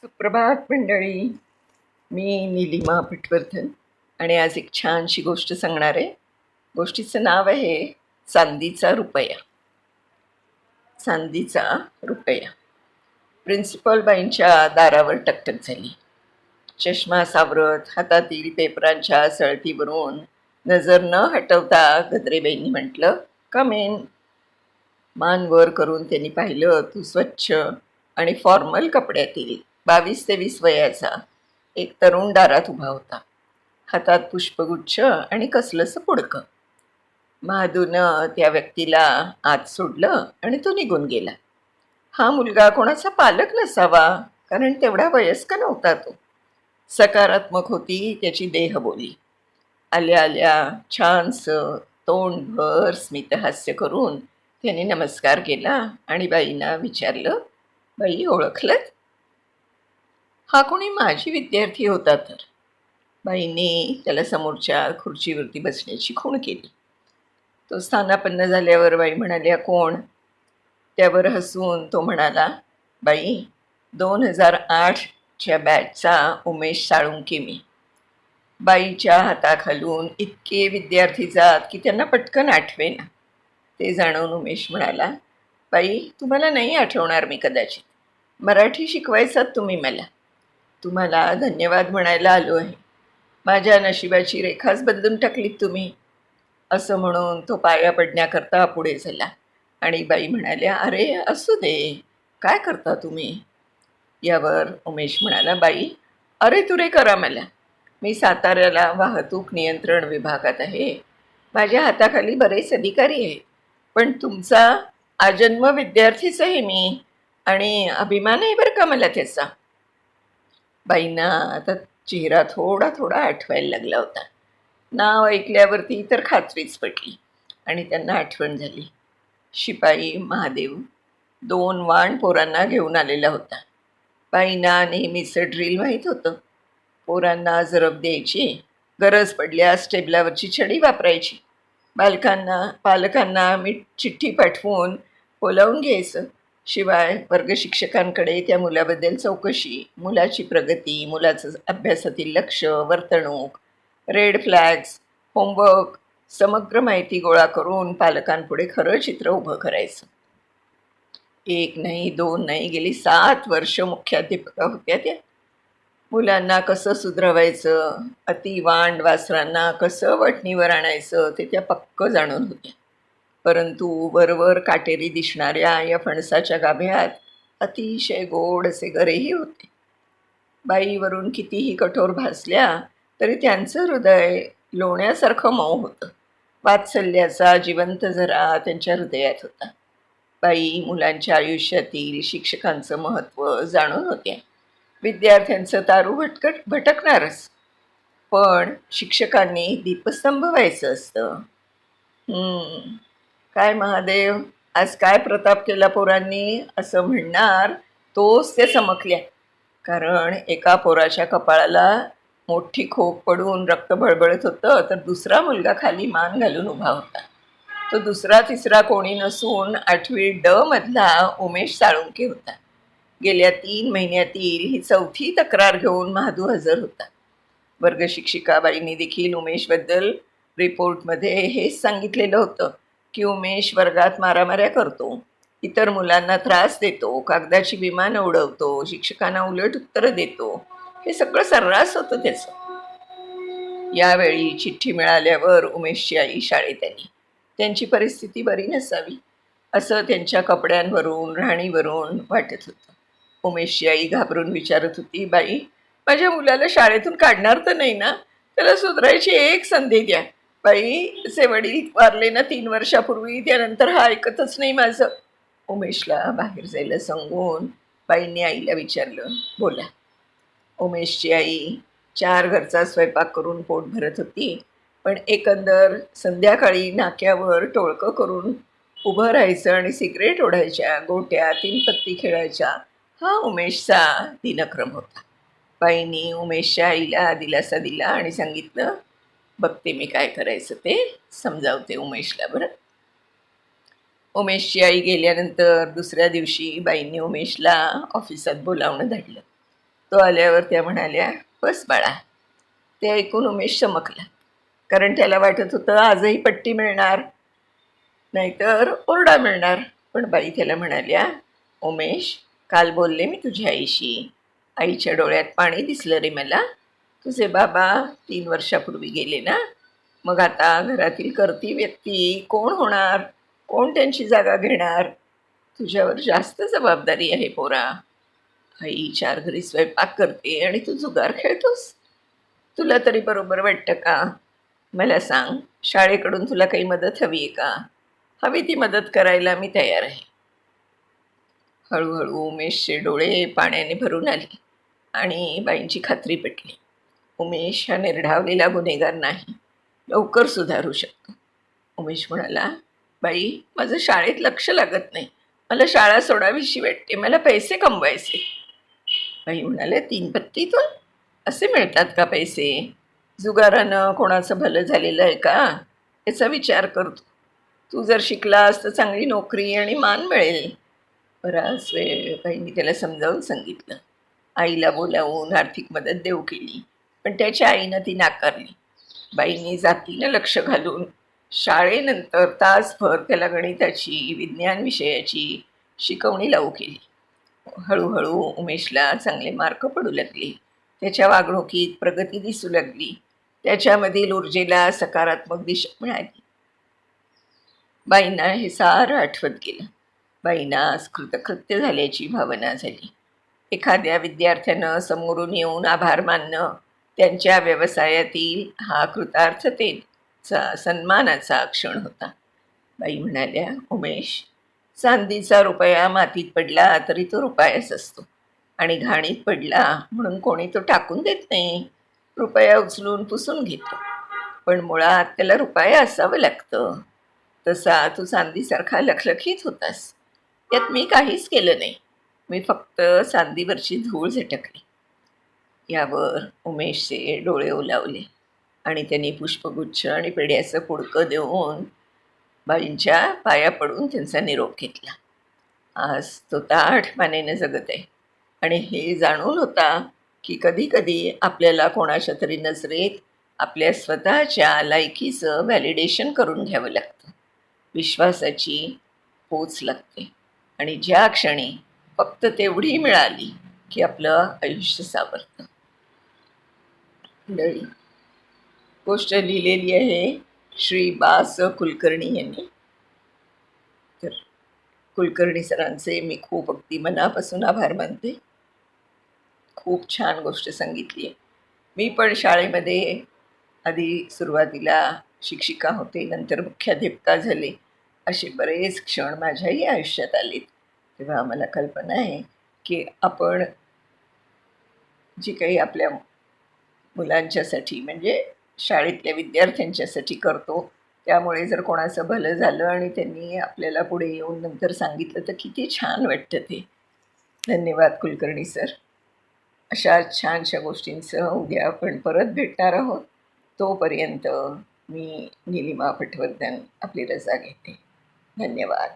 सुप्रभात मंडळी. मी नीलिमा पिटवर्धन आणि आज एक छानशी गोष्ट सांगणार आहे. गोष्टीचं नाव आहे चांदीचा रुपया. चांदीचा रुपया. प्रिन्सिपल बाईंच्या दारावर टकटक झाली. चष्मा सावरत हातातील पेपरांच्या सळतीवरून नजर न हटवता गद्रेबाईंनी म्हटलं, कम इन. मान वर करून त्यांनी पाहिलं. तू स्वच्छ आणि फॉर्मल कपड्यातील 22-23 वयाचा एक तरुण दारात उभा होता. हातात पुष्पगुच्छ आणि कसलंसं पुडकं. महादूनं त्या व्यक्तीला आत सोडलं आणि तो निघून गेला. हा मुलगा कोणाचा पालक नसावा, कारण तेवढा वयस्क नव्हता तो. सकारात्मक होती त्याची देहबोली. आल्या आल्या छानसं तोंडभर स्मितहास्य करून त्याने नमस्कार केला आणि बाईंना विचारलं, बाई ओळखलंत? हा कोणी माझी विद्यार्थी होता तर. बाईंनी त्याला समोरच्या खुर्चीवरती बसण्याची खूण केली. तो स्थानापन्न झाल्यावर बाई म्हणाल्या, कोण? त्यावर हसून तो म्हणाला, बाई 2008च्या बॅचचा उमेश साळुंके मी. बाईच्या हाताखालून इतके विद्यार्थी जात की त्यांना पटकन आठवेना. ते जाणून उमेश म्हणाला, बाई तुम्हाला नाही आठवणार मी कदाचित. मराठी शिकवायचात तुम्ही मला. तुम्हाला धन्यवाद म्हणायला आलो आहे. माझ्या नशिबाची रेखाच बदलून टाकलीत तुम्ही. असं म्हणून तो पाया पडण्याकरता पुढे झाला आणि बाई म्हणाल्या, अरे असू दे, काय करता तुम्ही? यावर उमेश म्हणाला, बाई अरे तुरे करा मला. मी साताऱ्याला वाहतूक नियंत्रण विभागात आहे. माझ्या हाताखाली बरेच अधिकारी आहेत, पण तुमचा आजन्म विद्यार्थीच आहे मी आणि अभिमान आहे बरं का मला त्याचा. बाईंना आता चेहरा थोडा थोडा आठवायला लागला होता. नाव ऐकल्यावरती तर खात्रीच पटली आणि त्यांना आठवण झाली. शिपाई महादेव 2 वाण पोरांना घेऊन आलेला होता. बाईंना नेहमीचं ड्रिल माहीत होतं. पोरांना जरब द्यायची, गरज पडल्यास टेबलावरची छडी वापरायची. पालकांना मी चिठ्ठी पाठवून बोलावून घ्यायचं. शिवाय वर्गशिक्षकांकडे त्या मुलाबद्दल चौकशी, मुलाची प्रगती, मुलाचं अभ्यासातील लक्ष, वर्तणूक, रेड फ्लॅग्स, होमवर्क, समग्र माहिती गोळा करून पालकांपुढे खरं चित्र उभं करायचं. 1 नाही 2 नाही, गेली 7 वर्ष मुख्याध्यापिका होत्या त्या. मुलांना कसं सुधरवायचं, अतिवांड वासरांना कसं वटणीवर आणायचं ते त्या पक्क जाणून होत्या. परंतु वरवर काटेरी दिसणाऱ्या या फणसाच्या गाभ्यात अतिशय गोड असे गरेही होते. बाईवरून कितीही कठोर भासल्या तरी त्यांचं हृदय लोण्यासारखं मऊ होतं. वात्सल्याचा जिवंत झरा त्यांच्या हृदयात होता. बाई मुलांच्या आयुष्यातील शिक्षकांचं महत्त्व जाणून होत्या. विद्यार्थ्यांचं तारू भटकणारच, पण शिक्षकांनी दीपस्तंभ व्हायचं असतं. काय महादेव, आज काय प्रताप केला पोरांनी, असं म्हणणार तोच ते चमकल्या. कारण एका पोराच्या कपाळाला मोठी खोक पडून रक्त भळबळत होतं, तर दुसरा मुलगा खाली मान घालून उभा होता. तो दुसरा तिसरा कोणी नसून 8वी ड मधला उमेश साळुंके होता. गेल्या 3 महिन्यातील ही 4थी तक्रार घेऊन महादू हजर होता. वर्गशिक्षिकाबाईंनी देखील उमेशबद्दल रिपोर्टमध्ये हेच सांगितलेलं होतं की उमेश वर्गात मारामाऱ्या करतो, इतर मुलांना त्रास देतो, कागदाची विमानं उडवतो, शिक्षकांना उलट उत्तरं देतो. हे सगळं सर्रास होतं त्याचं. यावेळी चिठ्ठी मिळाल्यावर उमेशची आई शाळेत आली. त्यांची परिस्थिती बरी नसावी असं त्यांच्या कपड्यांवरून राहणीवरून वाटत होतं. उमेशची आई घाबरून विचारत होती, बाई माझ्या मुलाला शाळेतून काढणार तर नाही ना? त्याला सुधारायची एक संधी द्या. बाई असे वडील वारले ना 3 वर्षापूर्वी, त्यानंतर हा ऐकतच नाही माझं. उमेशला बाहेर जायला सांगून बाईंनी आईला विचारलं, बोला. उमेशची आई 4 घरचा स्वयंपाक करून पोट भरत होती, पण एकंदर संध्याकाळी नाक्यावर टोळकं करून उभं राहायचं आणि सिगरेट ओढायच्या, गोट्या 3 पत्ती खेळायच्या, हा उमेशचा दिनक्रम होता. बाईंनी उमेशच्या आईला दिलासा दिला आणि सांगितलं, बघते मी काय करायचं ते, समजावते उमेशला बरं. उमेशची आई गेल्यानंतर दुसऱ्या दिवशी बाईंनी उमेशला ऑफिसात बोलावणं धाडलं. तो आल्यावर त्या म्हणाल्या, बस बाळा. ते ऐकून उमेश चमकला, कारण त्याला वाटत होतं आजही पट्टी मिळणार, नाहीतर ओरडा मिळणार. पण बाई त्याला म्हणाल्या, उमेश, काल बोलले मी तुझ्या आईशी. आईच्या डोळ्यात पाणी दिसलं रे मला. तुझे बाबा 3 वर्षापूर्वी गेले ना, मग आता घरातील कर्ती व्यक्ती कोण होणार? कोण त्यांची जागा घेणार? तुझ्यावर जास्त जबाबदारी आहे पोरा. आई 4 घरी स्वयंपाक करते आणि तू जुगार खेळतोस. तुला तरी बरोबर वाटतं का? मला सांग, शाळेकडून तुला काही मदत हवी आहे का? हवी ती मदत करायला मी तयार आहे. हळूहळू उमेशचे डोळे पाण्याने भरून आले आणि बाईंची खात्री पटली. उमेश हा निर्ढावलेला गुन्हेगार नाही, लवकर सुधारू शकतो. उमेश म्हणाला, बाई, माझं शाळेत लक्ष लागत नाही. मला शाळा सोडावीशी वाटते. मला पैसे कमवायचे. बाई म्हणाले, 3 पत्तीतून असे मिळतात का पैसे? जुगारानं कोणाचं भलं झालेलं आहे का? याचा विचार करतो. तू जर शिकलास तर चांगली नोकरी आणि मान मिळेल. बराच वेळ बाईंनी त्याला समजावून सांगितलं. आईला बोलावून आर्थिक मदत देऊ केली, पण त्याच्या आईनं ती नाकारली. बाईंनी जातीनं लक्ष घालून शाळेनंतर तासभर त्याला गणिताची, विज्ञान विषयाची शिकवणी लावू केली. हळूहळू उमेशला चांगले मार्क पडू लागले. त्याच्या वागणुकीत प्रगती दिसू लागली. त्याच्यामधील ऊर्जेला सकारात्मक दिशा मिळाली. बाईंना हे सारं आठवत गेलं. बाईंना आज कृतकृत्य झाल्याची भावना झाली. एखाद्या विद्यार्थ्यानं समोरून येऊन आभार मानणं त्यांच्या व्यवसायातील हा कृतार्थतेचा सन्मानाचा क्षण होता. बाई म्हणाल्या, उमेश, चांदीचा रुपया मातीत पडला तरी तो रुपयाच असतो, आणि घाणीत पडला म्हणून कोणी तो टाकून देत नाही. रुपया उचलून पुसून घेतो, पण मुळात त्याला रुपया असावं लागतं. तसा तू चांदीसारखा लखलखीत होतास. यात मी काहीच केलं नाही. मी फक्त चांदीवरची धूळ झटकली. यावर उमेशचे डोळे ओलावले आणि त्यांनी पुष्पगुच्छ आणि पेढ्याचं पुडकं देऊन बाईंच्या पाया पडून त्यांचा निरोप घेतला. आज तो ताठ मानेने जगत आहे, आणि हे जाणून होता की कधी कधी आपल्याला कोणाच्या तरी नजरेत आपल्या स्वतःच्या लायकीचं व्हॅलिडेशन करून घ्यावं लागतं. विश्वासाची पोच लागते, आणि ज्या क्षणी फक्त तेवढी मिळाली की आपलं आयुष्य सावरतं. मंडळी, गोष्ट लिहिलेली आहे श्री बास कुलकर्णी यांनी. तर कुलकर्णी सरांचे मी खूप अगदी मनापासून आभार मानते. खूप छान गोष्ट सांगितली आहे. मी पण शाळेमध्ये आधी सुरुवातीला शिक्षिका होते, नंतर मुख्याध्यापिका झाले. असे बरेच क्षण माझ्याही आयुष्यात आलेत. तेव्हा मला कल्पना आहे की आपण जी काही आपल्या मुलांच्यासाठी, म्हणजे शाळेतल्या विद्यार्थ्यांच्यासाठी करतो, त्यामुळे जर कोणाचं भलं झालं आणि त्यांनी आपल्याला पुढे येऊन नंतर सांगितलं तर किती छान वाटतं ते. धन्यवाद कुलकर्णी सर. अशा छानशा गोष्टींसह उद्या आपण परत भेटणार आहोत. तोपर्यंत मी निलिमा पटवर्धन आपली रजा घेते. धन्यवाद.